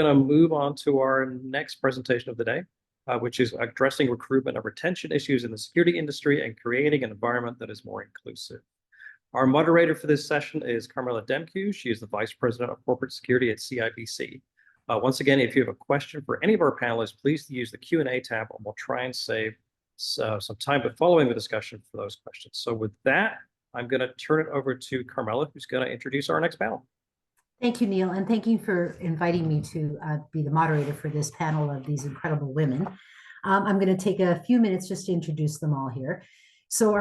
going to move on to our next presentation of the day, which is addressing recruitment and retention issues in the security industry and creating an environment that is more inclusive. Our moderator for this session is Carmela Demke. She is the Vice President of Corporate Security at CIBC. Once again, if you have a question for any of our panelists, please use the Q&A tab and we'll try and save some time following the discussion for those questions. So with that, I'm going to turn it over to Carmela, who's going to introduce our next panel. Thank you, Neil, and thank you for inviting me to be the moderator for this panel of these incredible women. I'm going to take a few minutes just to introduce them all here. So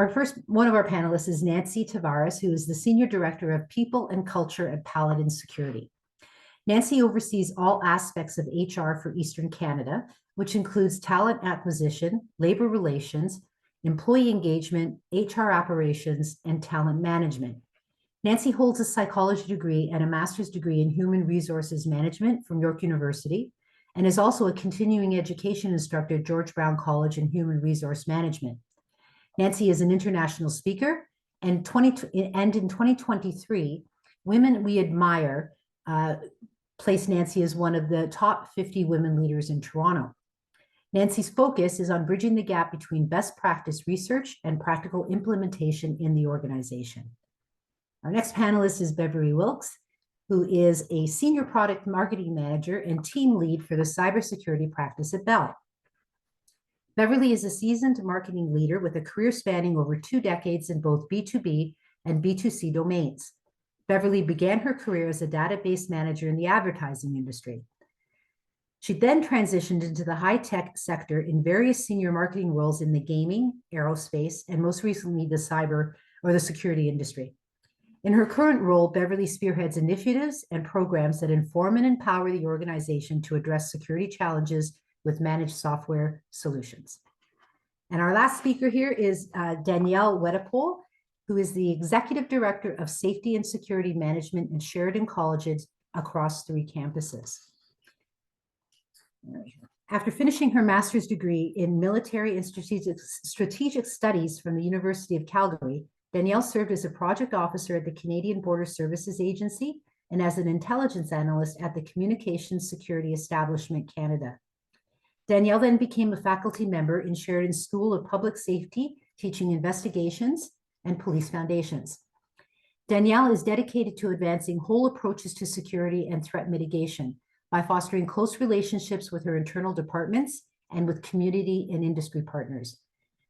one of our panelists is Nancy Tavares, who is the Senior Director of People and Culture at Paladin Security. Nancy oversees all aspects of HR for Eastern Canada, which includes talent acquisition, labor relations, employee engagement, HR operations, and talent management. Nancy holds a psychology degree and a master's degree in human resources management from York University, and is also a continuing education instructor at George Brown College in human resource management. Nancy is an international speaker, and in 2023, Women We Admire placed Nancy as one of the top 50 women leaders in Toronto. Nancy's focus is on bridging the gap between best practice research and practical implementation in the organization. Our next panelist is Beverly Wilkes, who is a Senior Product Marketing Manager and Team Lead for the Cybersecurity practice at Bell. Beverly is a seasoned marketing leader with a career spanning over 2 decades in both B2B and B2C domains. Beverly began her career as a database manager in the advertising industry. She then transitioned into the high-tech sector in various senior marketing roles in the gaming, aerospace, and most recently the cyber or the security industry. In her current role, Beverly spearheads initiatives and programs that inform and empower the organization to address security challenges with managed software solutions. And our last speaker here is Danielle Wedapole, who is the Executive Director of Safety and Security Management in Sheridan Colleges across 3 campuses. After finishing her master's degree in military and strategic studies from the University of Calgary, Danielle served as a project officer at the Canadian Border Services Agency and as an intelligence analyst at the Communications Security Establishment Canada. Danielle then became a faculty member in Sheridan's School of Public Safety, teaching investigations and police foundations. Danielle is dedicated to advancing whole approaches to security and threat mitigation by fostering close relationships with her internal departments and with community and industry partners.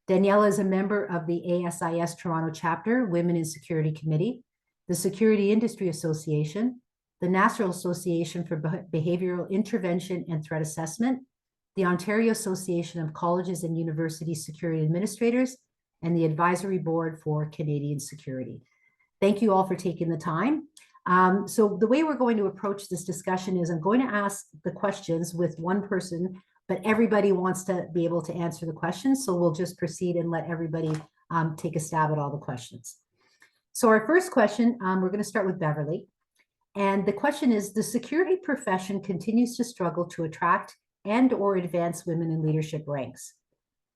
Danielle is a member of the ASIS Toronto Chapter Women in Security Committee, the Security Industry Association, the National Association for Behavioral Intervention and Threat Assessment, the Ontario Association of Colleges and University Security Administrators, and the Advisory Board for Canadian Security. Thank you all for taking the time. So the way we're going to approach this discussion is I'm going to ask the questions with one person, but everybody wants to be able to answer the questions. So we'll just proceed and let everybody take a stab at all the questions. So our first question, we're going to start with Beverly. And the question is, the security profession continues to struggle to attract and or advance women in leadership ranks.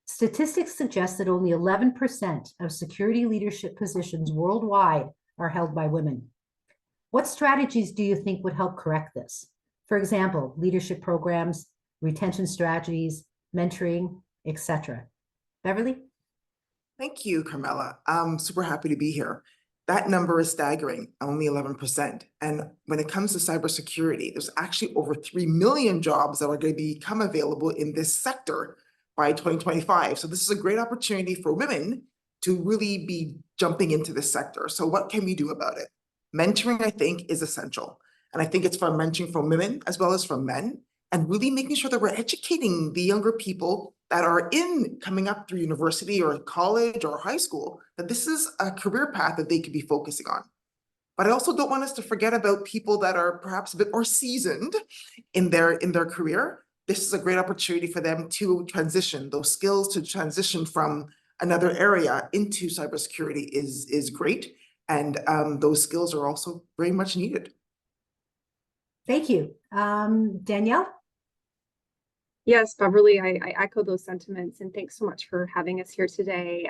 Statistics suggest that only 11% of security leadership positions worldwide are held by women. What strategies do you think would help correct this? For example, leadership programs, retention strategies, mentoring, etc. Beverly? Thank you, Carmela. I'm super happy to be here. That number is staggering, only 11%. And when it comes to cybersecurity, there's actually over 3 million jobs that are going to become available in this sector by 2025. So this is a great opportunity for women to really be jumping into this sector. So what can we do about it? Mentoring, I think, is essential. And I think it's from mentoring from women as well as from men, and really making sure that we're educating the younger people that are coming up through university or college or high school, that this is a career path that they could be focusing on. But I also don't want us to forget about people that are perhaps a bit more seasoned in their career. This is a great opportunity for them to transition. Those skills to transition from another area into cybersecurity is great. And those skills are also very much needed. Thank you. Danielle? Yes, Beverly, I echo those sentiments, and thanks so much for having us here today.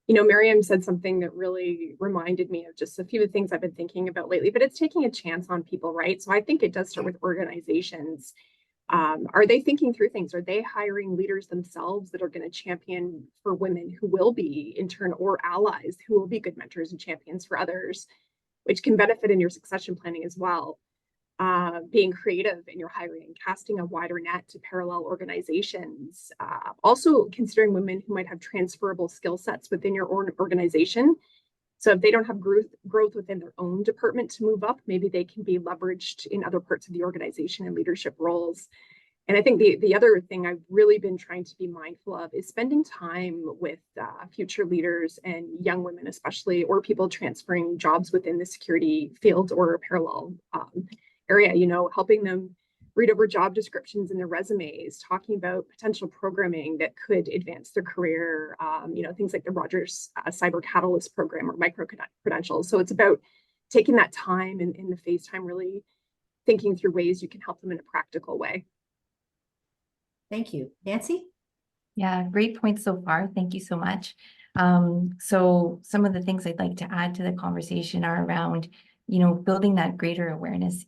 You know, Miriam said something that really reminded me of just a few of the things I've been thinking about lately, but it's taking a chance on people, right? So I think it does start with organizations. Are they thinking through things? Are they hiring leaders themselves that are going to champion for women who will be in turn, or allies who will be good mentors and champions for others, which can benefit in your succession planning as well? Being creative in your hiring, casting a wider net to parallel organizations, also considering women who might have transferable skill sets within your organization. So if they don't have growth within their own department to move up, maybe they can be leveraged in other parts of the organization in leadership roles. And I think the other thing I've really been trying to be mindful of is spending time with future leaders and young women, especially, or people transferring jobs within the security field or parallel area, you know, helping them read over job descriptions and their resumes, talking about potential programming that could advance their career, you know, things like the Rogers Cyber Catalyst program or micro credentials. So it's about taking that time and in the face time, really thinking through ways you can help them in a practical way. Thank you. Nancy? Yeah, great points so far. Thank you so much. So some of the things I'd like to add to the conversation are around, you know, building that greater awareness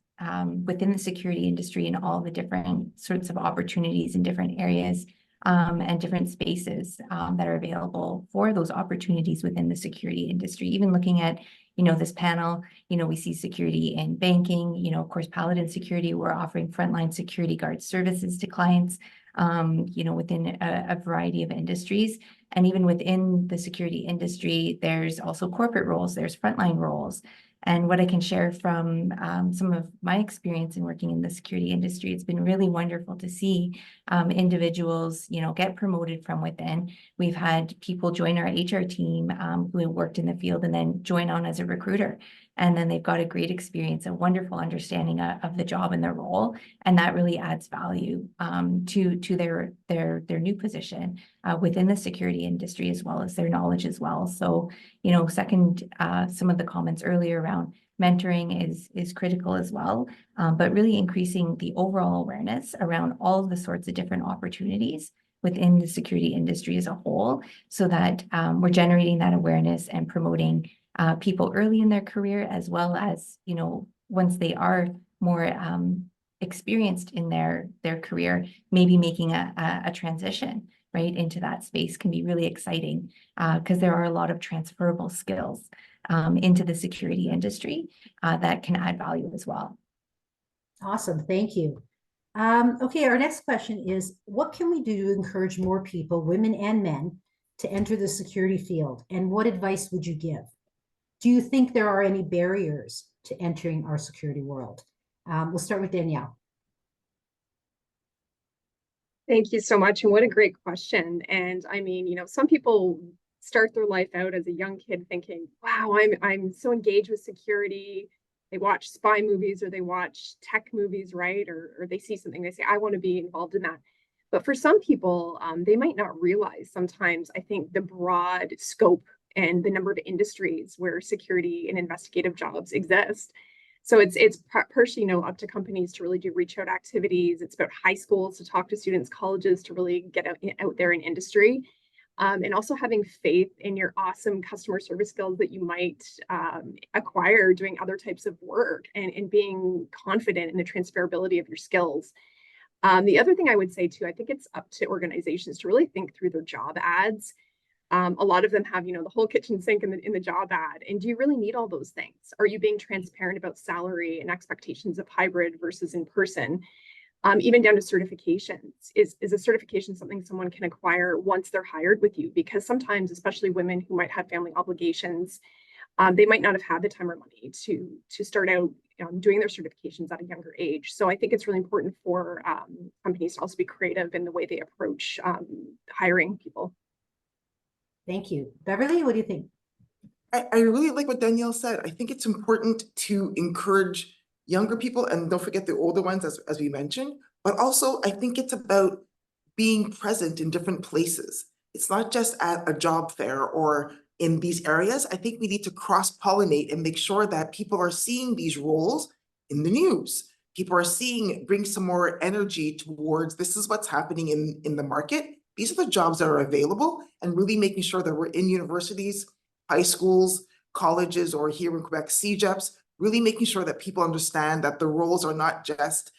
within the security industry and all the different sorts of opportunities in different areas and different spaces that are available for those opportunities within the security industry. Even looking at, you know, this panel, you know, we see security in banking, you know, of course, Paladin Security, we're offering frontline security guard services to clients, you know, within a variety of industries. And even within the security industry, there's also corporate roles, there's frontline roles. And what I can share from some of my experience in working in the security industry, it's been really wonderful to see individuals, you know, get promoted from within. We've had people join our HR team who worked in the field and then join on as a recruiter. And then they've got a great experience, a wonderful understanding of the job and their role. And that really adds value to their new position within the security industry, as well as their knowledge as well. So, you know, second, some of the comments earlier around mentoring is critical as well, but really increasing the overall awareness around all of the sorts of different opportunities within the security industry as a whole, so that we're generating that awareness and promoting people early in their career, as well as, you know, once they are more experienced in their career, maybe making a transition right into that space can be really exciting because there are a lot of transferable skills into the security industry that can add value as well. Awesome, thank you. Okay, our next question is, what can we do to encourage more people, women and men, to enter the security field? And what advice would you give? Do you think there are any barriers to entering our security world? We'll start with Danielle. Thank you so much. And what a great question. And I mean, you know, some people start their life out as a young kid thinking, wow, I'm so engaged with security. They watch spy movies or they watch tech movies, right? Or they see something, they say, I want to be involved in that. But for some people, they might not realize sometimes, I think, the broad scope and the number of industries where security and investigative jobs exist. So it's partially, you know, up to companies to really do reach out activities. It's about high schools to talk to students, colleges to really get out there in industry. And also having faith in your awesome customer service skills that you might acquire doing other types of work, and being confident in the transferability of your skills. The other thing I would say too, I think it's up to organizations to really think through their job ads. A lot of them have, you know, the whole kitchen sink in the job ad. And do you really need all those things? Are you being transparent about salary and expectations of hybrid versus in person? Even down to certifications. Is a certification something someone can acquire once they're hired with you? Because sometimes, especially women who might have family obligations, they might not have had the time or money to start out doing their certifications at a younger age. So I think it's really important for companies to also be creative in the way they approach hiring people. Thank you. Beverly, what do you think? I really like what Danielle said. I think it's important to encourage younger people, and don't forget the older ones, as we mentioned, but also I think it's about being present in different places. It's not just at a job fair or in these areas. I think we need to cross-pollinate and make sure that people are seeing these roles in the news. People are bring some more energy towards this is what's happening in the market. these are the jobs that are available, and really making sure that we're in universities, high schools, colleges, or here in Quebec, CEGEPs, really making sure that people understand that the roles are not just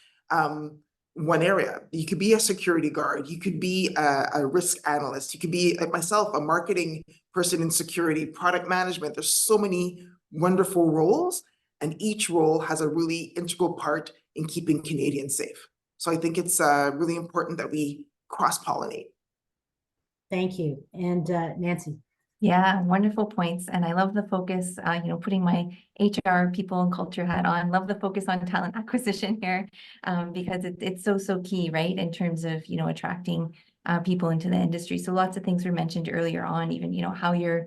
one area. You could be a security guard, you could be a risk analyst, you could be, like myself, a marketing person in security, product management. There's so many wonderful roles, and each role has a really integral part in keeping Canadians safe. So I think it's really important that we cross-pollinate. Thank you. And Nancy. Yeah, wonderful points. And I love the focus, putting my HR people and culture hat on, love the focus on talent acquisition here, because it's so key, right? In terms of, attracting people into the industry. So lots of things were mentioned earlier on, even, how your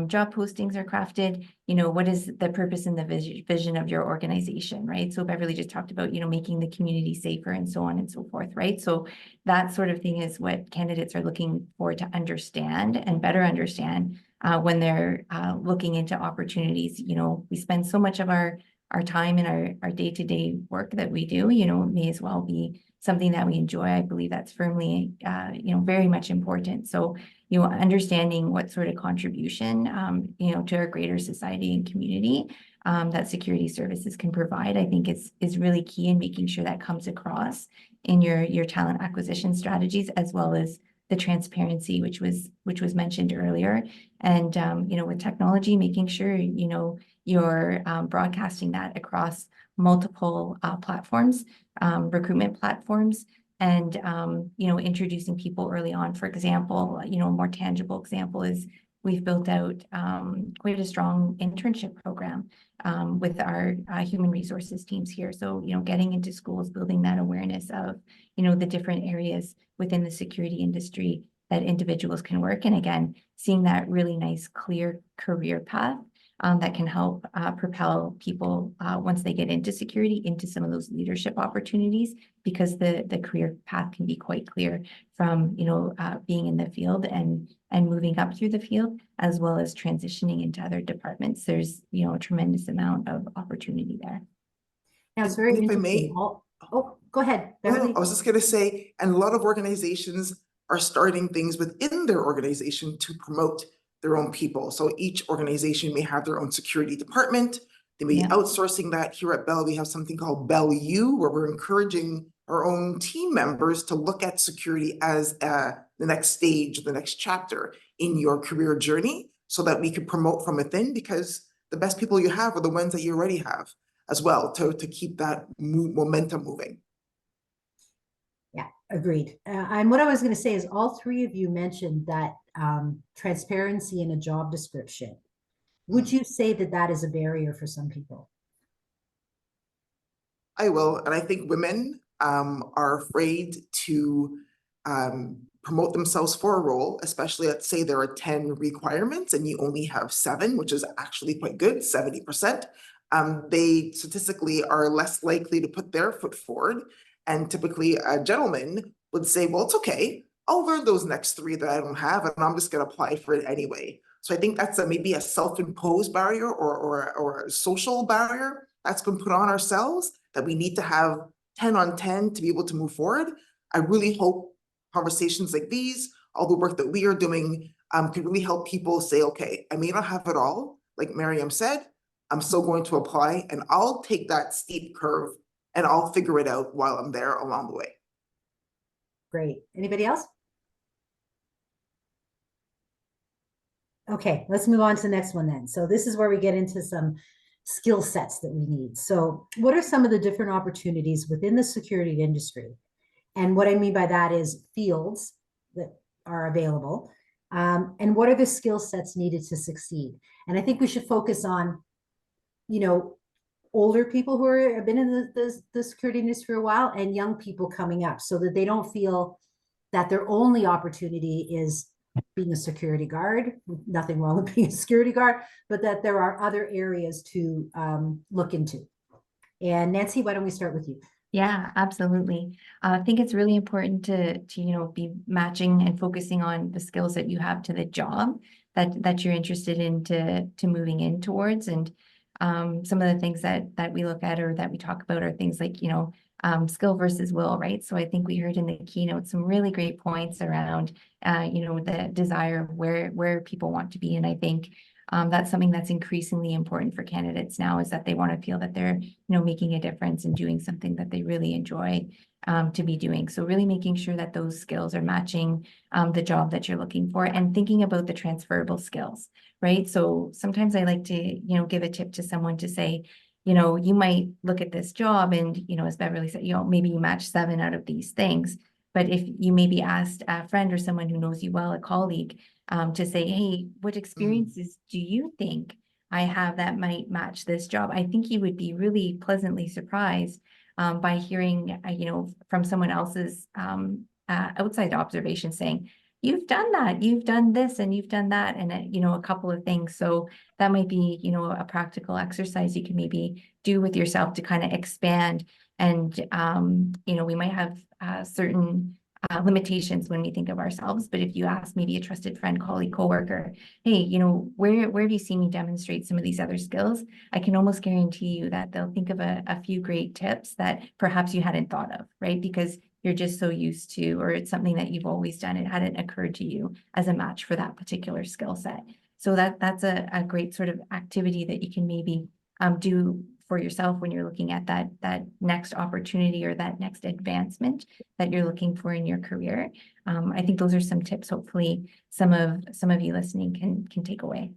job postings are crafted, what is the purpose and the vision of your organization, right? So Beverly just talked about, making the community safer and so on and so forth, right? So that sort of thing is what candidates are looking for to understand and better understand when they're looking into opportunities. We spend so much of our time and our day-to-day work that we do, may as well be something that we enjoy. I believe that's firmly, very much important. So, understanding what sort of contribution, to our greater society and community that security services can provide, I think is really key in making sure that comes across in your talent acquisition strategies, as well as the transparency, which was mentioned earlier. And, with technology, making sure, you're broadcasting that across multiple platforms, recruitment platforms, and, introducing people early on. For example, a more tangible example is we've built out quite a strong internship program with our human resources teams here. So, getting into schools, building that awareness of, the different areas within the security industry that individuals can work. And again, seeing that really nice, clear career path that can help propel people once they get into security, into some of those leadership opportunities, because the career path can be quite clear from, being in the field and moving up through the field, as well as transitioning into other departments. There's, a tremendous amount of opportunity there. Now, it's very And if I may- interesting. Oh, go ahead, No, Beverly. I was just going to say, and a lot of organizations are starting things within their organization to promote their own people. So each organization may have their own security department. They may be outsourcing that. Here at Bell, we have something called Bell U, where we're encouraging our own team members to look at security as the next stage, the next chapter in your career journey, so that we can promote from within, because the best people you have are the ones that you already have as well, to keep that momentum moving. Yeah, agreed. And what I was going to say is all three of you mentioned that transparency in a job description. Would you say that that is a barrier for some people? I will, and I think women are afraid to promote themselves for a role, especially, let's say there are 10 requirements and you only have 7, which is actually quite good, 70%. They statistically are less likely to put their foot forward. And typically a gentleman would say, well, it's okay, I'll learn those next 3 that I don't have, and I'm just going to apply for it anyway. So I think that's maybe a self-imposed barrier or a social barrier that's been put on ourselves, that we need to have 10 on 10 to be able to move forward. I really hope conversations like these, all the work that we are doing, can really help people say, okay, I may not have it all, like Miriam said, I'm still going to apply, and I'll take that steep curve and I'll figure it out while I'm there along the way. Great. Anybody else? Okay, let's move on to the next one then. So this is where we get into some skill sets that we need. So what are some of the different opportunities within the security industry? And what I mean by that is fields that are available. And what are the skill sets needed to succeed? And I think we should focus on, older people who have been in the security industry for a while, and young people coming up, so that they don't feel that their only opportunity is being a security guard. Nothing wrong with being a security guard, but that there are other areas to look into. And Nancy, why don't we start with you? Yeah, absolutely. I think it's really important to be matching and focusing on the skills that you have to the job that you're interested in to moving in towards. And some of the things that we look at or that we talk about are things like, skill versus will, right? So I think we heard in the keynote some really great points around, the desire of where people want to be. And I think that's something that's increasingly important for candidates now, is that they want to feel that they're, making a difference and doing something that they really enjoy to be doing. So really making sure that those skills are matching the job that you're looking for, and thinking about the transferable skills, right? So sometimes I like to, give a tip to someone to say, you might look at this job and, as Beverly said, maybe you match 7 out of these things. But if you maybe asked a friend or someone who knows you well, a colleague, to say, hey, what experiences do you think I have that might match this job? I think you would be really pleasantly surprised by hearing, from someone else's outside observation saying, you've done that, you've done this, and you've done that, and a couple of things. So that might be, a practical exercise you can maybe do with yourself to kind of expand. And, we might have certain limitations when we think of ourselves, but if you ask maybe a trusted friend, colleague, coworker, hey, where have you seen me demonstrate some of these other skills? I can almost guarantee you that they'll think of a few great tips that perhaps you hadn't thought of, right? Because you're just so used to, or it's something that you've always done. It hadn't occurred to you as a match for that particular skill set. So that's a great sort of activity that you can maybe do for yourself when you're looking at that next opportunity or that next advancement that you're looking for in your career. I think those are some tips hopefully some of you listening can take away.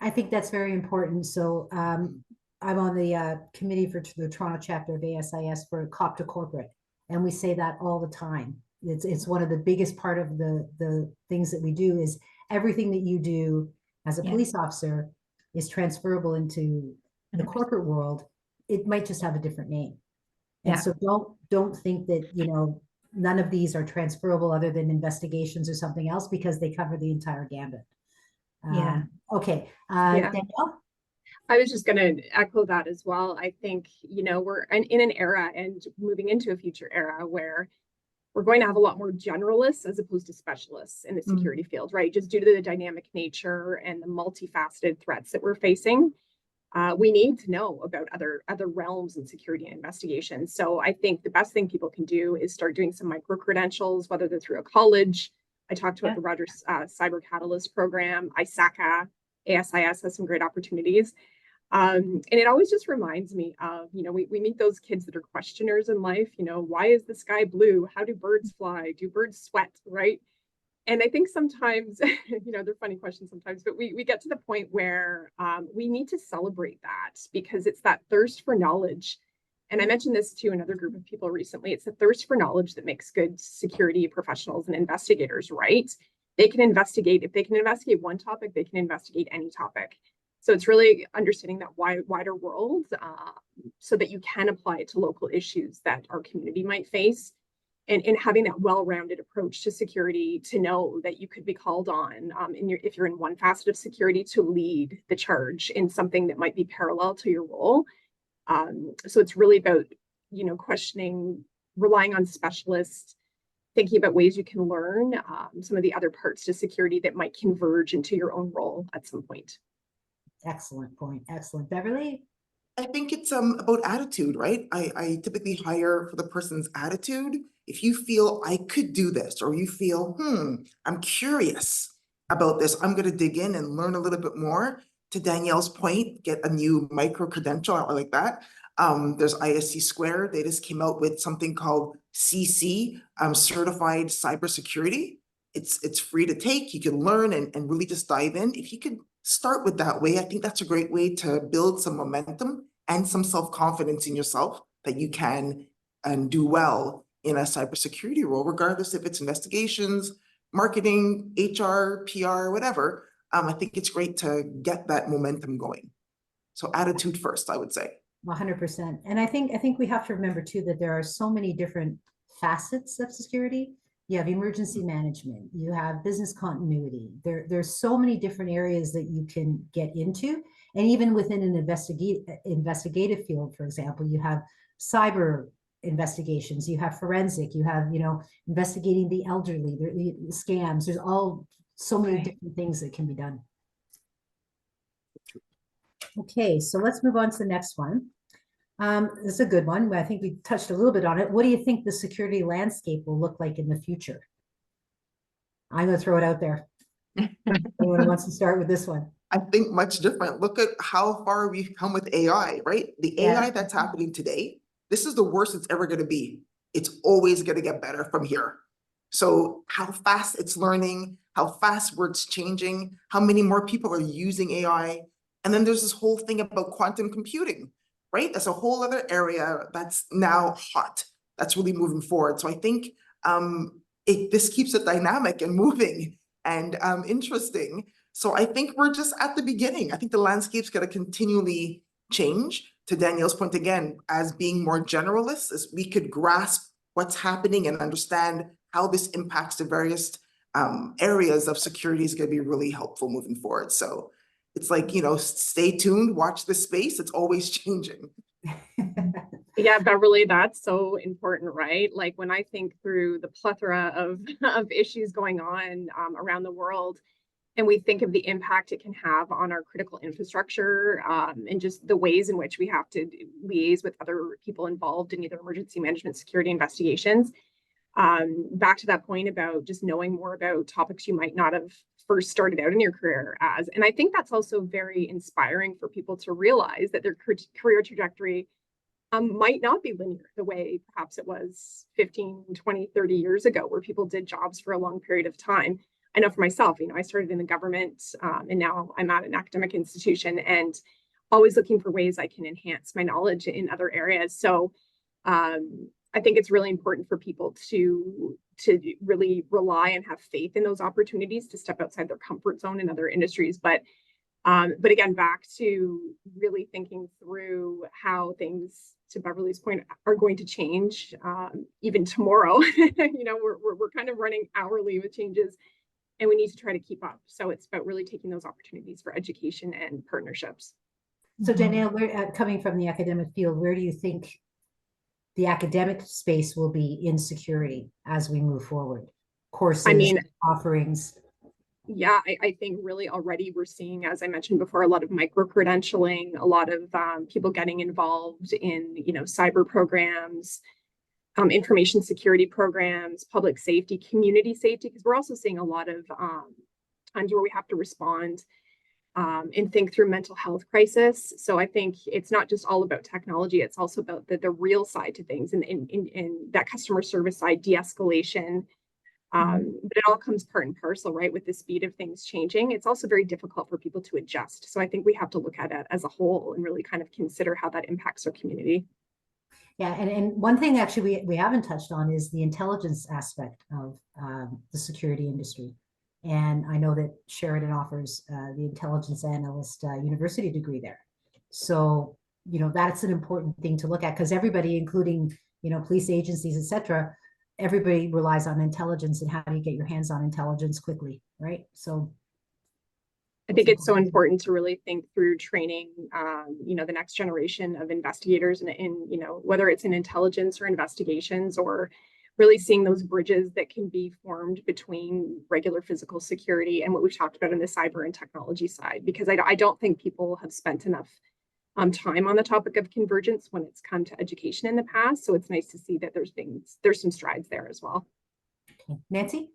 I think that's very important. So I'm on the committee for the Toronto chapter of ASIS for COP to Corporate, and we say that all the time. It's one of the biggest part of the things that we do is everything that you do as a police officer is transferable into the corporate world. It might just have a different name. And so don't think that, none of these are transferable other than investigations or something else, because they cover the entire gambit. Okay. Danielle? I was just going to echo that as well. I think, we're in an era and moving into a future era where we're going to have a lot more generalists as opposed to specialists in the security field, right? Just due to the dynamic nature and the multifaceted threats that we're facing. We need to know about other realms in security and investigation. So I think the best thing people can do is start doing some micro credentials, whether they're through a college. I talked about the Rogers Cyber Catalyst program, ISACA, ASIS has some great opportunities. And it always just reminds me of, we meet those kids that are questioners in life. Why is the sky blue? How do birds fly? Do birds sweat, right? And I think sometimes, they're funny questions sometimes, but we get to the point where we need to celebrate that, because it's that thirst for knowledge. And I mentioned this to another group of people recently. It's the thirst for knowledge that makes good security professionals and investigators, right? They can investigate. If they can investigate one topic, they can investigate any topic. So it's really understanding that wider world so that you can apply it to local issues that our community might face. And having that well-rounded approach to security, to know that you could be called on if you're in one facet of security, to lead the charge in something that might be parallel to your role. So it's really about, questioning, relying on specialists, thinking about ways you can learn some of the other parts to security that might converge into your own role at some point. Excellent point. Excellent. Beverly? I think it's about attitude, right? I typically hire for the person's attitude. If you feel I could do this, or you feel, I'm curious about this, I'm going to dig in and learn a little bit more. To Danielle's point, get a new micro credential or like that. There's ISC Square. They just came out with something called CC, Certified Cybersecurity. It's free to take. You can learn and really just dive in. If you could start with that way, I think that's a great way to build some momentum and some self-confidence in yourself that you can and do well in a cybersecurity role, regardless if it's investigations, marketing, HR, PR, whatever. I think it's great to get that momentum going. So attitude first, I would say. 100%. And I think we have to remember too that there are so many different facets of security. You have emergency management, you have business continuity. There's so many different areas that you can get into. And even within an investigative field, for example, you have cyber investigations, you have forensic, you have, investigating the elderly, the scams. There's so many different things that can be done. Okay, so let's move on to the next one. This is a good one. I think we touched a little bit on it. What do you think the security landscape will look like in the future? I'm going to throw it out there. Anyone wants to start with this one? I think much different. Look at how far we've come with AI, right? The Yeah. AI that's happening today, this is the worst it's ever going to be. It's always going to get better from here. So how fast it's learning, how fast words changing, how many more people are using AI. And then there's this whole thing about quantum computing, right? That's a whole other area that's now hot. That's really moving forward. So I think this keeps it dynamic and moving and interesting. So I think we're just at the beginning. I think the landscape's going to continually change. To Danielle's point again, as being more generalists, as we could grasp what's happening and understand how this impacts the various areas of security is going to be really helpful moving forward. So it's like, you know, stay tuned, watch the space. It's always changing. Yeah, Beverly, that's so important, right? Like when I think through the plethora of issues going on around the world, and we think of the impact it can have on our critical infrastructure and just the ways in which we have to liaise with other people involved in either emergency management, security investigations. Back to that point about just knowing more about topics you might not have first started out in your career as. And I think that's also very inspiring for people to realize that their career trajectory might not be linear the way perhaps it was 15, 20, 30 years ago, where people did jobs for a long period of time. I know for myself, you know, I started in the government and now I'm at an academic institution and always looking for ways I can enhance my knowledge in other areas. So I think it's really important for people to really rely and have faith in those opportunities to step outside their comfort zone in other industries. But again, back to really thinking through how things, to Beverly's point, are going to change even tomorrow. You know, we're kind of running hourly with changes, and we need to try to keep up. So it's about really taking those opportunities for education and partnerships. So Danielle, we're coming from the academic field. Where do you think the academic space will be in security as we move forward? Courses, I mean, offerings. Yeah, I think really already we're seeing, as I mentioned before, a lot of micro-credentialing, a lot of people getting involved in, you know, cyber programs, information security programs, public safety, community safety, because we're also seeing a lot of times where we have to respond and think through mental health crisis. So I think it's not just all about technology, it's also about the real side to things and that customer service side, de-escalation. But it all comes part and parcel, right? With the speed of things changing, it's also very difficult for people to adjust. So I think we have to look at it as a whole and really kind of consider how that impacts our community. Yeah, and one thing actually we haven't touched on is the intelligence aspect of the security industry. And I know that Sheridan offers the intelligence analyst university degree there. So, you know, that's an important thing to look at because everybody, including, you know, police agencies, et cetera, everybody relies on intelligence and how do you get your hands on intelligence quickly, right? So I think it's so important to really think through training, you know, the next generation of investigators in, you know, whether it's in intelligence or investigations, or really seeing those bridges that can be formed between regular physical security and what we've talked about in the cyber and technology side, because I don't think people have spent enough time on the topic of convergence when it's come to education in the past. So it's nice to see that there's some strides there as well. Okay. Nancy?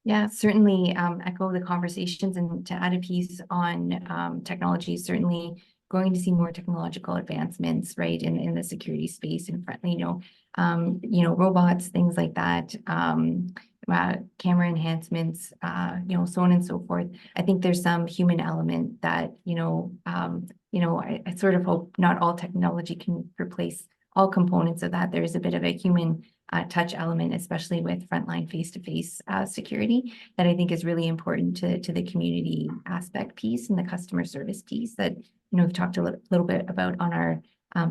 Yeah, certainly echo the conversations, and to add a piece on technology, certainly going to see more technological advancements, right, in the security space, and you know, robots, things like that, camera enhancements, you know, so on and so forth. I think there's some human element that, you know, I sort of hope not all technology can replace all components of that. There is a bit of a human touch element, especially with frontline face-to-face security, that I think is really important to the community aspect piece and the customer service piece that, you know, we've talked a little bit about on our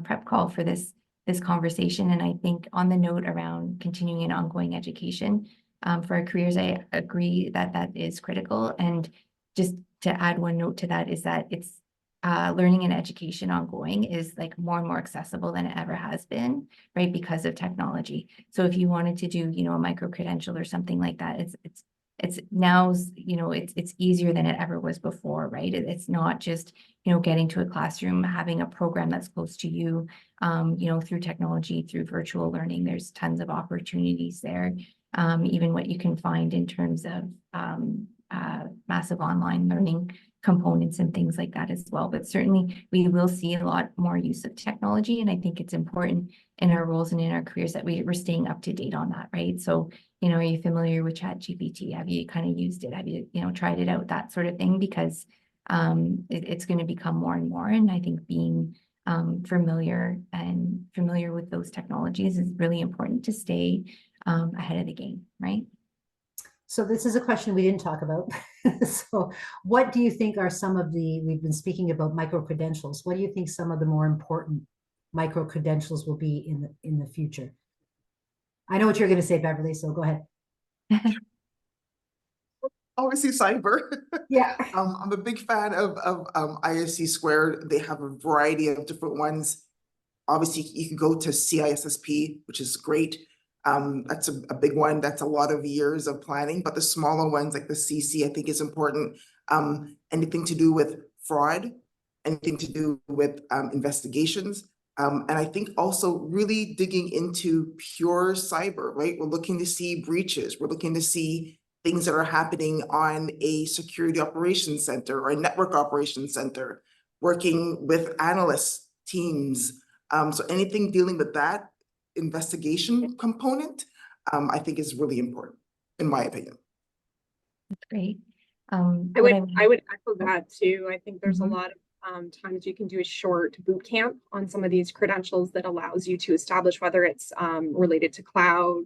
prep call for this conversation. And I think on the note around continuing and ongoing education for our careers, I agree that that is critical. And just to add one note to that is that it's learning and education ongoing is like more and more accessible than it ever has been, right? Because of technology. So if you wanted to do, you know, a micro credential or something like that, it's it's now, you know, it's easier than it ever was before, right? It's not just, you know, getting to a classroom, having a program that's close to you, you know, through technology, through virtual learning. There's tons of opportunities there. Even what you can find in terms of massive online learning components and things like that as well. But certainly we will see a lot more use of technology. And I think it's important in our roles and in our careers that we're staying up to date on that, right? So, you know, are you familiar with ChatGPT? Have you kind of used it? Have you, you know, tried it out, that sort of thing? Because it's going to become more and more. And I think being familiar with those technologies is really important to stay ahead of the game, right? So this is a question we didn't talk about. So what do you think are some of we've been speaking about micro-credentials. What do you think some of the more important micro-credentials will be in the future? I know what you're going to say, Beverly, so go ahead. Obviously cyber. Yeah. I'm a big fan of ISC Squared. They have a variety of different ones. Obviously, you can go to CISSP, which is great. That's a big one. That's a lot of years of planning, but the smaller ones like the CC, I think is important. Anything to do with fraud, anything to do with investigations. And I think also really digging into pure cyber, right? We're looking to see breaches. We're looking to see things that are happening on a security operations center or a network operations center, working with analyst teams. So anything dealing with that investigation component, I think is really important, in my opinion. That's great. I would echo that too. I think there's a lot of times you can do a short boot camp on some of these credentials that allows you to establish whether it's related to cloud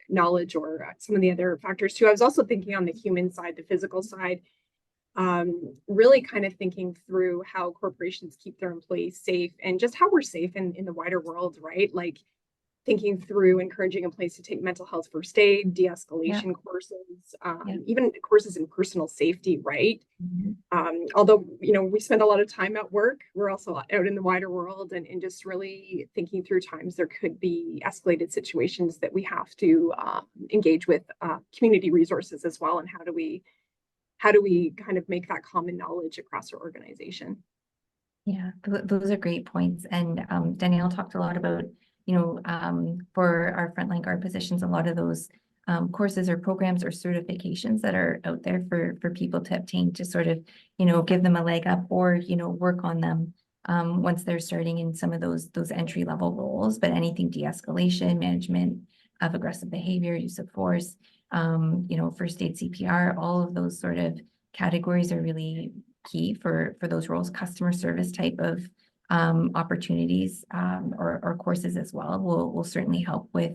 knowledge or some of the other factors too. I was also thinking on the human side, the physical side, really kind of thinking through how corporations keep their employees safe and just how we're safe in the wider world, right? Like thinking through encouraging employees to take mental health first aid, de-escalation courses, even courses in personal safety, right? Although, you know, we spend a lot of time at work, we're also out in the wider world and just really thinking through times there could be escalated situations that we have to engage with community resources as well. And how do we kind of make that common knowledge across our organization? Yeah, those are great points. And Danielle talked a lot about, you know, for our frontline guard positions, a lot of those courses or programs or certifications that are out there for people to obtain to sort of, you know, give them a leg up or, you know, work on them once they're starting in some of those entry level roles. But anything de-escalation, management of aggressive behavior, use of force, you know, first aid, CPR, all of those sort of categories are really key for those roles. Customer service type of opportunities or courses as well will certainly help with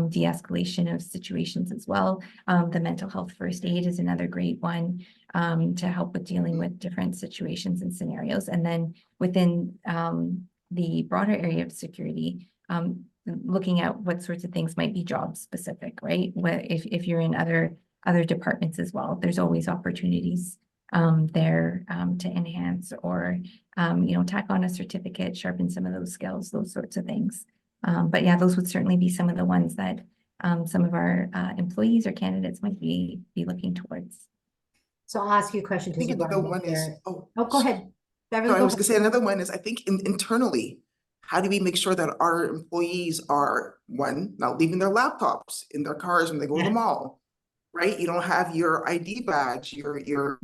de-escalation of situations as well. The mental health first aid is another great one to help with dealing with different situations and scenarios. And then within the broader area of security, looking at what sorts of things might be job specific, right? If you're in other departments as well, there's always opportunities there to enhance or, you know, tack on a certificate, sharpen some of those skills, those sorts of things. But yeah, those would certainly be some of the ones that some of our employees or candidates might be looking towards. So I'll ask you a question. I think another one is, go ahead. Beverly, I was gonna say another one is, I think internally, how do we make sure that our employees are, one, not leaving their laptops in their cars when they go to the mall, right? You don't have your ID badge, your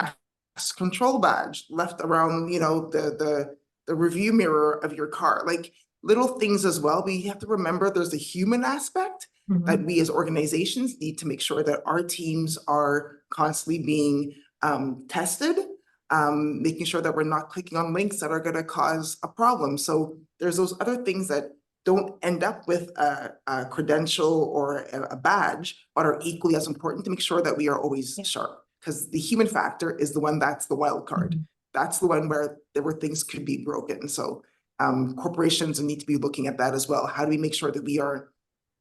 access control badge left around, you know, the review mirror of your car. Like little things as well. We have to remember there's a human aspect that we as organizations need to make sure that our teams are constantly being tested, making sure that we're not clicking on links that are going to cause a problem. So there's those other things that don't end up with a credential or a badge, but are equally as important to make sure that we are always sharp. Because the human factor is the one that's the wild card. That's the one where things could be broken. So corporations need to be looking at that as well. How do we make sure that we are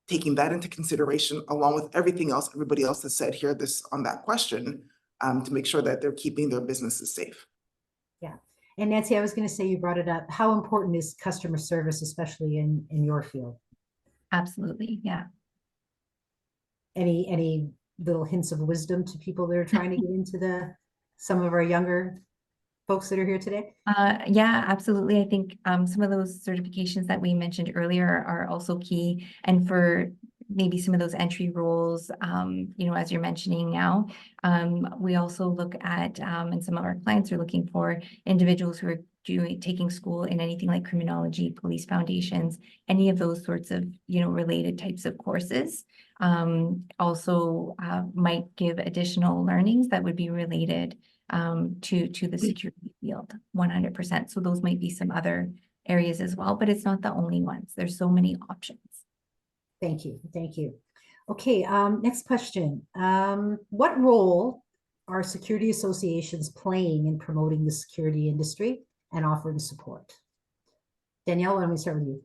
taking that into consideration along with everything else, everybody else has said here on that question, to make sure that they're keeping their businesses safe? Yeah. And Nancy, I was going to say, you brought it up. How important is customer service, especially in your field? Absolutely. Yeah. Any little hints of wisdom to people that are trying to get into some of our younger folks that are here today? Yeah, absolutely. I think some of those certifications that we mentioned earlier are also key. And for maybe some of those entry roles, as you're mentioning now, we also look at, and some of our clients are looking for individuals who are taking school in anything like criminology, police foundations, any of those sorts of, related types of courses. Also might give additional learnings that would be related to the security field, 100%. So those might be some other areas as well, but it's not the only ones. There's so many options. Thank you. Thank you. Okay, next question. What role are security associations playing in promoting the security industry and offering support? Danielle, why don't we start with you?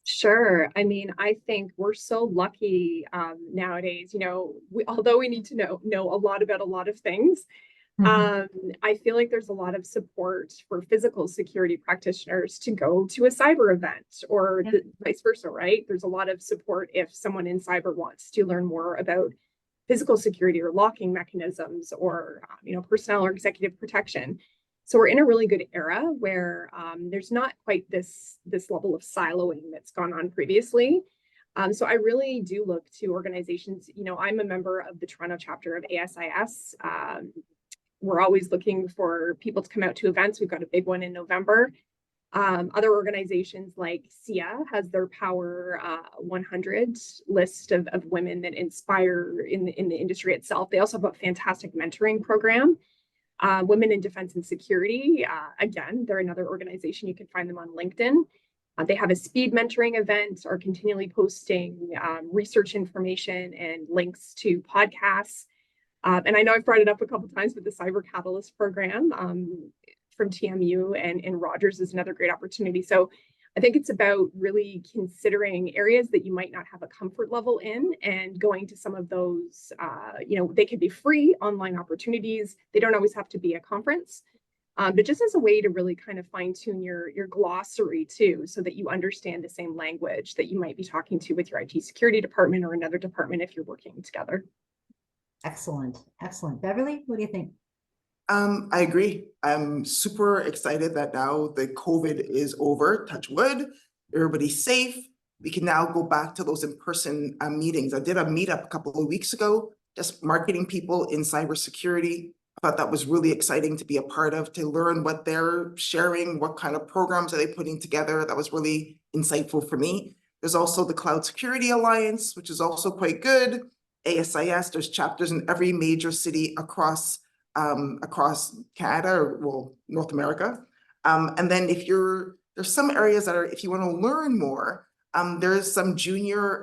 Sure. I mean, I think we're so lucky nowadays, although we need to know a lot about a lot of things. I feel like there's a lot of support for physical security practitioners to go to a cyber event or vice versa, right? There's a lot of support if someone in cyber wants to learn more about physical security or locking mechanisms or, personnel or executive protection. So we're in a really good era where there's not quite this level of siloing that's gone on previously. So I really do look to organizations, I'm a member of the Toronto chapter of ASIS. We're always looking for people to come out to events. We've got a big one in November. Other organizations like SIA has their Power 100 list of women that inspire in the industry itself. They also have a fantastic mentoring program. Women in Defense and Security, again, they're another organization. You can find them on LinkedIn. They have a speed mentoring event, are continually posting research information and links to podcasts. And I know I've brought it up a couple of times, but the Cyber Catalyst program from TMU and Rogers is another great opportunity. So I think it's about really considering areas that you might not have a comfort level in and going to some of those, they could be free online opportunities. They don't always have to be a conference, but just as a way to really kind of fine tune your glossary too, so that you understand the same language that you might be talking to with your IT security department or another department if you're working together. Excellent. Excellent. Beverly, what do you think? I agree. I'm super excited that now the COVID is over, touch wood, everybody's safe. We can now go back to those in-person meetings. I did a meetup a couple of weeks ago, just marketing people in cybersecurity. I thought that was really exciting to be a part of, to learn what they're sharing, what kind of programs are they putting together. That was really insightful for me. There's also the Cloud Security Alliance, which is also quite good. ASIS, there's chapters in every major city across Canada, or well, North America. And then there's some areas that are, if you want to learn more, there's some junior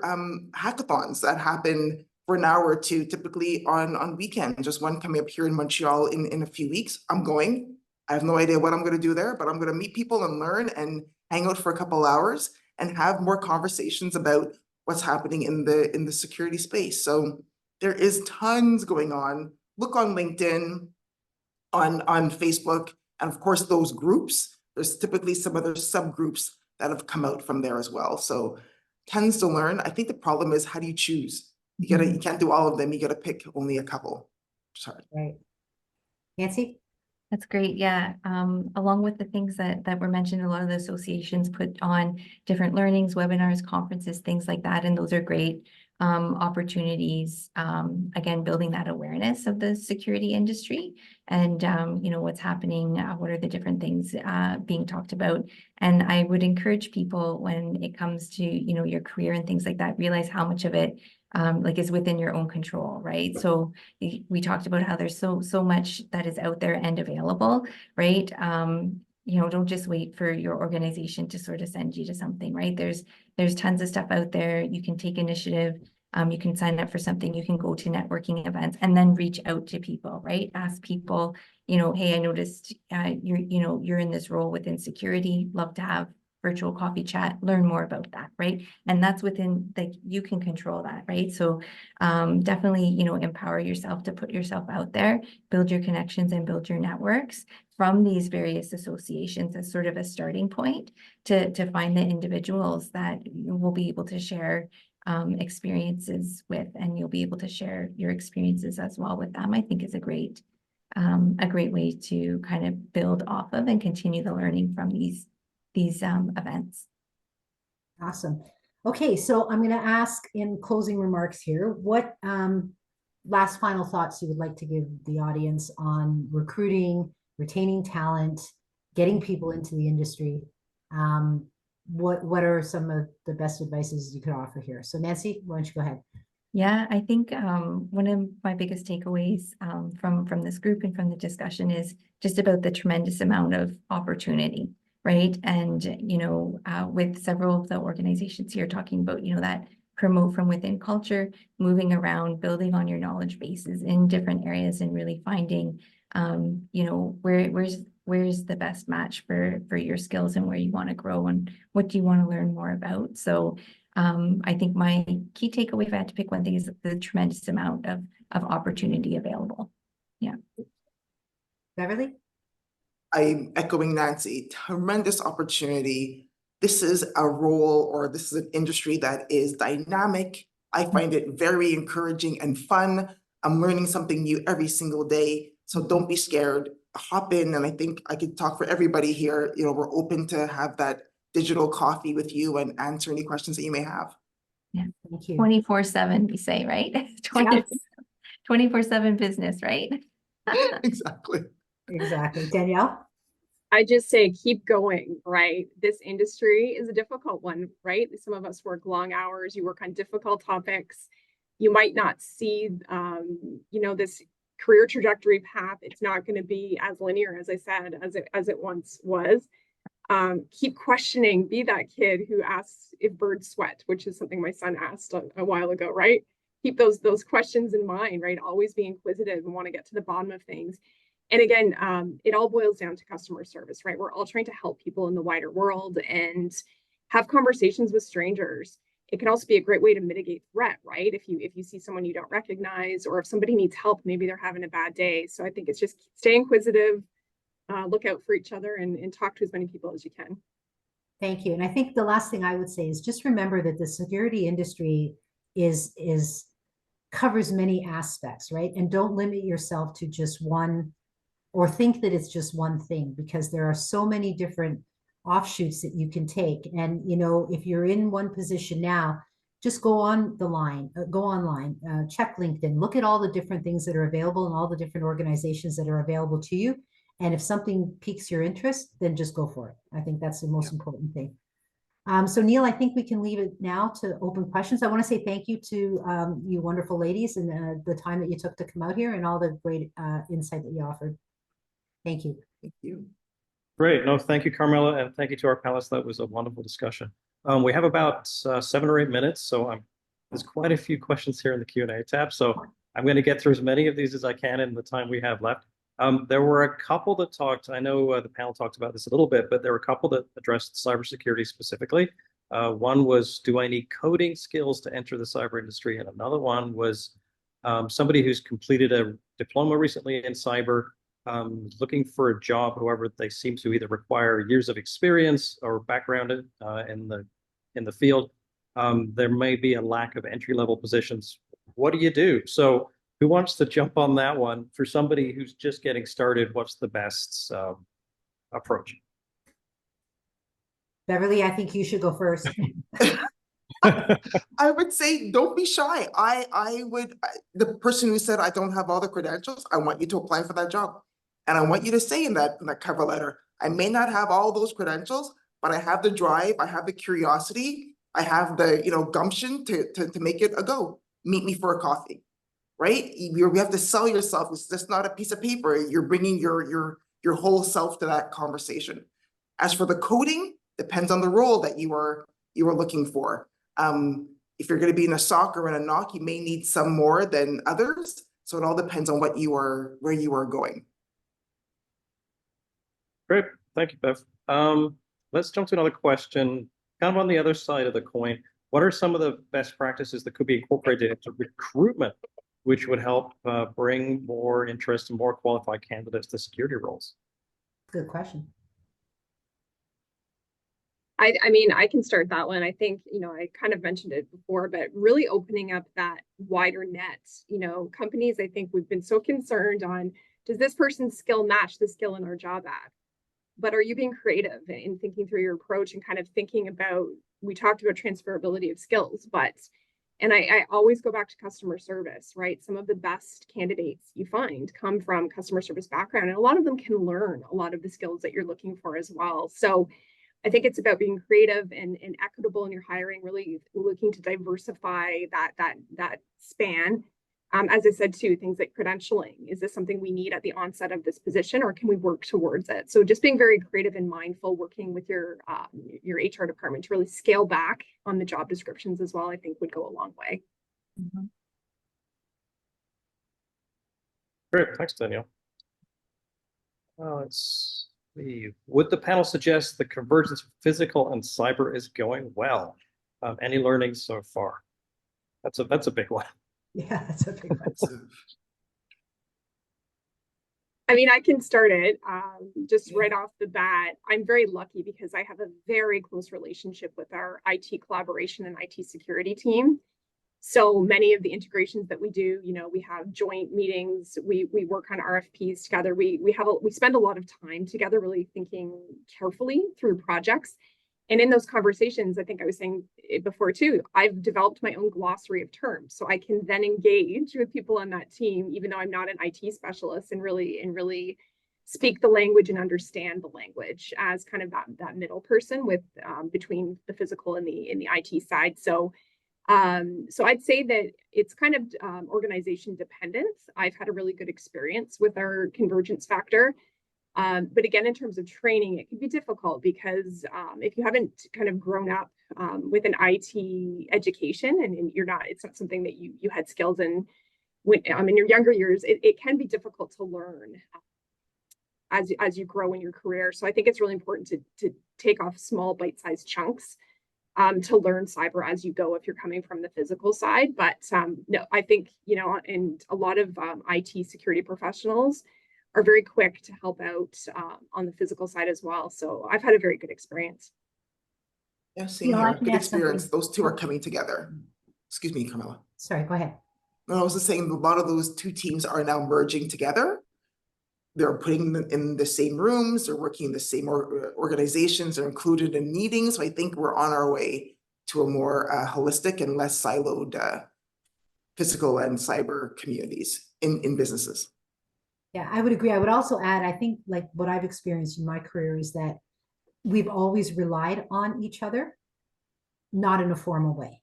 hackathons that happen for an hour or two, typically on weekends. Just one coming up here in Montreal in a few weeks. I'm going. I have no idea what I'm going to do there, but I'm going to meet people and learn and hang out for a couple hours and have more conversations about what's happening in the security space. So there is tons going on. Look on LinkedIn, on Facebook, and of course those groups. There's typically some other subgroups that have come out from there as well. So tons to learn. I think the problem is, how do you choose? You can't do all of them. You gotta pick only a couple. Sorry. Right. Nancy? That's great. Yeah. Along with the things that were mentioned, a lot of the associations put on different learnings, webinars, conferences, things like that. And those are great opportunities. Again, building that awareness of the security industry and, what's happening, what are the different things being talked about. And I would encourage people, when it comes to, your career and things like that, realize how much of it is within your own control, right? So we talked about how there's so much that is out there and available, right? Don't just wait for your organization to sort of send you to something, right? There's tons of stuff out there. You can take initiative. You can sign up for something. You can go to networking events and then reach out to people, right? Ask people, hey, I noticed you're in this role within security. Love to have virtual coffee chat, learn more about that, right? And that's within, you can control that, right? So definitely, empower yourself to put yourself out there, build your connections and build your networks from these various associations as sort of a starting point to find the individuals that will be able to share, experiences with, and you'll be able to share your experiences as well with them, I think is a great way to kind of build off of and continue the learning from these events. Awesome. Okay, so I'm going to ask in closing remarks here, what last final thoughts you would like to give the audience on recruiting, retaining talent, getting people into the industry? What are some of the best advices you could offer here? So Nancy, why don't you go ahead? Yeah, I think one of my biggest takeaways from this group and from the discussion is just about the tremendous amount of opportunity, right? And, you know, with several of the organizations here talking about, you know, that promote from within culture, moving around, building on your knowledge bases in different areas and really finding, you know, where's the best match for your skills and where you want to grow and what do you want to learn more about. So I think my key takeaway, if I had to pick one thing, is the tremendous amount of opportunity available. Yeah. Beverly? I'm echoing Nancy, tremendous opportunity. This is a role, or this is an industry that is dynamic. I find it very encouraging and fun. I'm learning something new every single day. So don't be scared, hop in. And I think I could talk for everybody here. You know, we're open to have that digital coffee with you and answer any questions that you may have. Yeah. Thank you. 24/7, we say, right? 24/7 business, right? Exactly. Exactly. Danielle? I just say keep going, right? This industry is a difficult one, right? Some of us work long hours, you work on difficult topics. You might not see, you know, this career trajectory path. It's not going to be as linear, as I said, as it once was. Keep questioning, be that kid who asks if birds sweat, which is something my son asked a while ago, right? Keep those questions in mind, right? Always be inquisitive and want to get to the bottom of things. And again, it all boils down to customer service, right? We're all trying to help people in the wider world and have conversations with strangers. It can also be a great way to mitigate threat, right? If you see someone you don't recognize, or if somebody needs help, maybe they're having a bad day. So I think it's just stay inquisitive, look out for each other, and talk to as many people as you can. Thank you. And I think the last thing I would say is just remember that the security industry is covers many aspects, right? And don't limit yourself to just one, or think that it's just one thing, because there are so many different offshoots that you can take. And, you know, if you're in one position now, just go online, check LinkedIn, look at all the different things that are available and all the different organizations that are available to you. And if something piques your interest, then just go for it. I think that's the most important thing. So Neil, I think we can leave it now to open questions. I want to say thank you to you wonderful ladies and the time that you took to come out here and all the great insight that you offered. Thank you. Thank you. Great. No, thank you, Carmela, and thank you to our panelists. That was a wonderful discussion. We have about 7 or 8 minutes, so there's quite a few questions here in the Q&A tab. So I'm going to get through as many of these as I can in the time we have left. There were a couple that talked, I know the panel talked about this a little bit, but there were a couple that addressed cybersecurity specifically. One was, do I need coding skills to enter the cyber industry? And another one was somebody who's completed a diploma recently in cyber, looking for a job. However, they seem to either require years of experience or background in the field. There may be a lack of entry-level positions. What do you do? So who wants to jump on that one? For somebody who's just getting started, what's the best approach? Beverly, I think you should go first. I would say don't be shy. The person who said I don't have all the credentials, I want you to apply for that job. And I want you to say in that cover letter, I may not have all those credentials, but I have the drive, I have the curiosity, I have the gumption to make it a go. Meet me for a coffee, right? We have to sell yourself. It's just not a piece of paper. You're bringing your whole self to that conversation. As for the coding, depends on the role that you are looking for. If you're going to be in a SOC or in a NOC, you may need some more than others. So it all depends on where you are going. Great, thank you, Bev. Let's jump to another question, kind of on the other side of the coin. What are some of the best practices that could be incorporated into recruitment, which would help bring more interest and more qualified candidates to security roles? Good question. I mean, I can start that one. I think, you know, I kind of mentioned it before, but really opening up that wider net, you know, companies, I think we've been so concerned on, does this person's skill match the skill in our job ad? But are you being creative in thinking through your approach and kind of thinking about, we talked about transferability of skills, but, and I always go back to customer service, right? Some of the best candidates you find come from customer service background, and a lot of them can learn a lot of the skills that you're looking for as well. So I think it's about being creative and equitable in your hiring, really looking to diversify that span. As I said too, things like credentialing. Is this something we need at the onset of this position, or can we work towards it? So just being very creative and mindful, working with your HR department to really scale back on the job descriptions as well, I think would go a long way. Mhm. Great, thanks, Danielle. Let's see. Would the panel suggest the convergence of physical and cyber is going well? Any learnings so far? That's a big one. Yeah, that's a big one. I mean, I can start it just right off the bat. I'm very lucky because I have a very close relationship with our IT collaboration and IT security team. So many of the integrations that we do, you know, we have joint meetings, we work on RFPs together. We spend a lot of time together, really thinking carefully through projects. And in those conversations, I think I was saying it before too, I've developed my own glossary of terms. So I can then engage with people on that team, even though I'm not an IT specialist, and really speak the language and understand the language as kind of that middle person with between the physical and the IT side. So I'd say that it's kind of organization dependent. I've had a really good experience with our convergence factor. But again, in terms of training, it can be difficult because if you haven't kind of grown up with an IT education and it's not something that you had skills in when in your younger years, it can be difficult to learn as you grow in your career. So I think it's really important to take off small bite-sized chunks to learn cyber as you go if you're coming from the physical side. But no, I think, you know, and a lot of IT security professionals are very quick to help out on the physical side as well. So I've had a very good experience. Yeah, same You know, I here. can Good add something. experience. Those two are coming together. Excuse me, Carmela. Sorry, go ahead. No, I was just saying a lot of those two teams are now merging together. They're putting them in the same rooms, they're working in the same organizations, they're included in meetings. So I think we're on our way to a more holistic and less siloed physical and cyber communities in businesses. Yeah, I would agree. I would also add, I think like what I've experienced in my career is that we've always relied on each other, not in a formal way.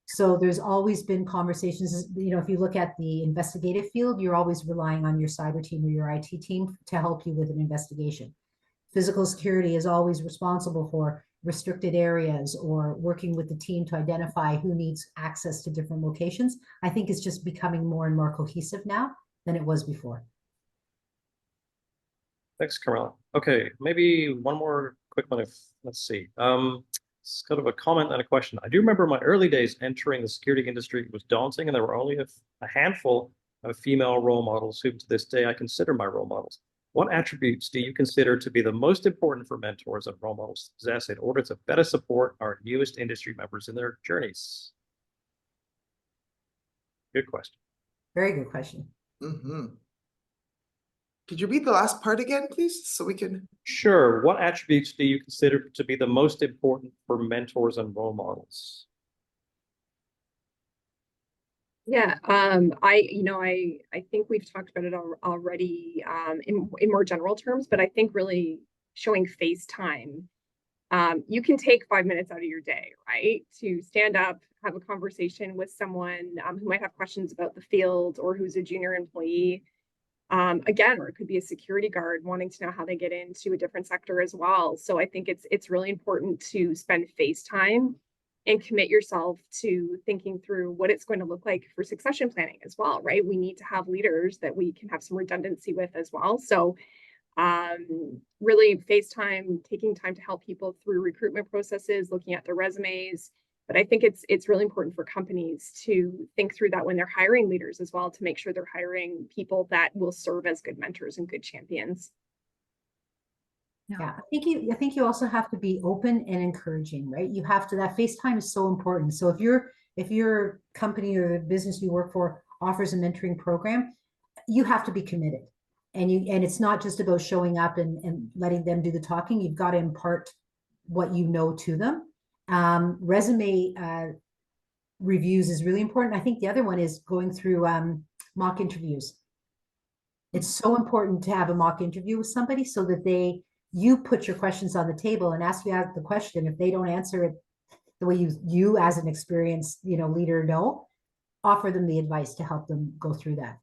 So there's always been conversations, you know, if you look at the investigative field, you're always relying on your cyber team or your IT team to help you with an investigation. Physical security is always responsible for restricted areas or working with the team to identify who needs access to different locations. I think it's just becoming more and more cohesive now than it was before. Thanks, Carmela. Okay, maybe one more quick one. Let's see. It's kind of a comment and a question. I do remember my early days entering the security industry was daunting, and there were only a handful of female role models who, to this day, I consider my role models. What attributes do you consider to be the most important for mentors and role models to possess in order to better support our newest industry members in their journeys? Good question. Very good question. Mm-hmm. Could you read the last part again, please, so we can? Sure. What attributes do you consider to be the most important for mentors and role models? Yeah, I think we've talked about it already in more general terms, but I think really showing face time. You can take 5 minutes out of your day, right, to stand up, have a conversation with someone who might have questions about the field or who's a junior employee. Again, or it could be a security guard wanting to know how they get into a different sector as well. So I think it's really important to spend face time and commit yourself to thinking through what it's going to look like for succession planning as well, right? We need to have leaders that we can have some redundancy with as well. So really FaceTime, taking time to help people through recruitment processes, looking at their resumes. But I think it's really important for companies to think through that when they're hiring leaders as well, to make sure they're hiring people that will serve as good mentors and good champions. Yeah, I think you also have to be open and encouraging, right? You have to, that FaceTime is so important. So if your company or the business you work for offers a mentoring program, you have to be committed. And it's not just about showing up and letting them do the talking. You've got to impart what you know to them. Resume reviews is really important. I think the other one is going through mock interviews. It's so important to have a mock interview with somebody so that you put your questions on the table and ask you out the question. If they don't answer it the way you as an experienced, leader know, offer them the advice to help them go through that.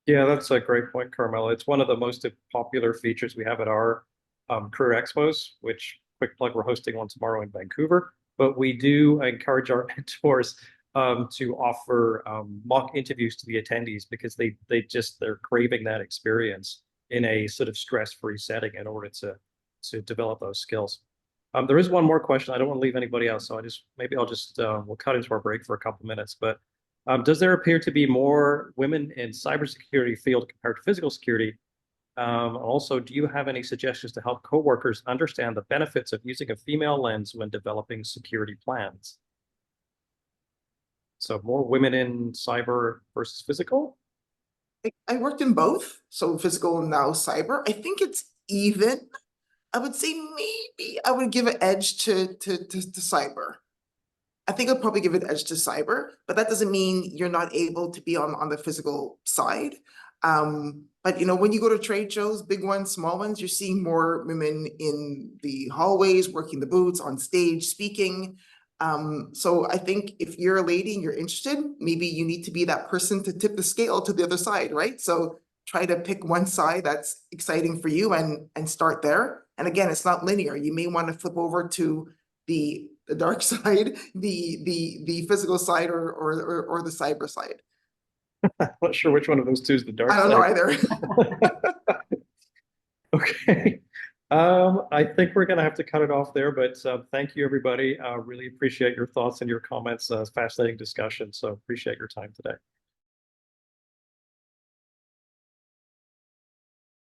Yeah, that's a great point, Carmela. It's one of the most popular features we have at our career expos, which, quick plug, we're hosting one tomorrow in Vancouver. But we do encourage our mentors to offer mock interviews to the attendees because they're craving that experience in a sort of stress-free setting in order to develop those skills. There is one more question. I don't want to leave anybody else, so we'll cut into our break for a couple minutes. But does there appear to be more women in cybersecurity field compared to physical security? Also, do you have any suggestions to help coworkers understand the benefits of using a female lens when developing security plans? So more women in cyber versus physical? I worked in both, so physical and now cyber. I think it's even. I would say maybe I would give an edge to cyber. I think I'd probably give an edge to cyber, but that doesn't mean you're not able to be on the physical side. But when you go to trade shows, big ones, small ones, you're seeing more women in the hallways, working the booths, on stage, speaking. So I think if you're a lady and you're interested, maybe you need to be that person to tip the scale to the other side, right? So try to pick one side that's exciting for you and start there. And again, it's not linear. You may want to flip over to the dark side, the physical side, or the cyber side. I'm not sure which one of those two is the dark I don't side. know either. Okay. I think we're going to have to cut it off there, but thank you, everybody. Really appreciate your thoughts and your comments. Fascinating discussion. So appreciate your time today.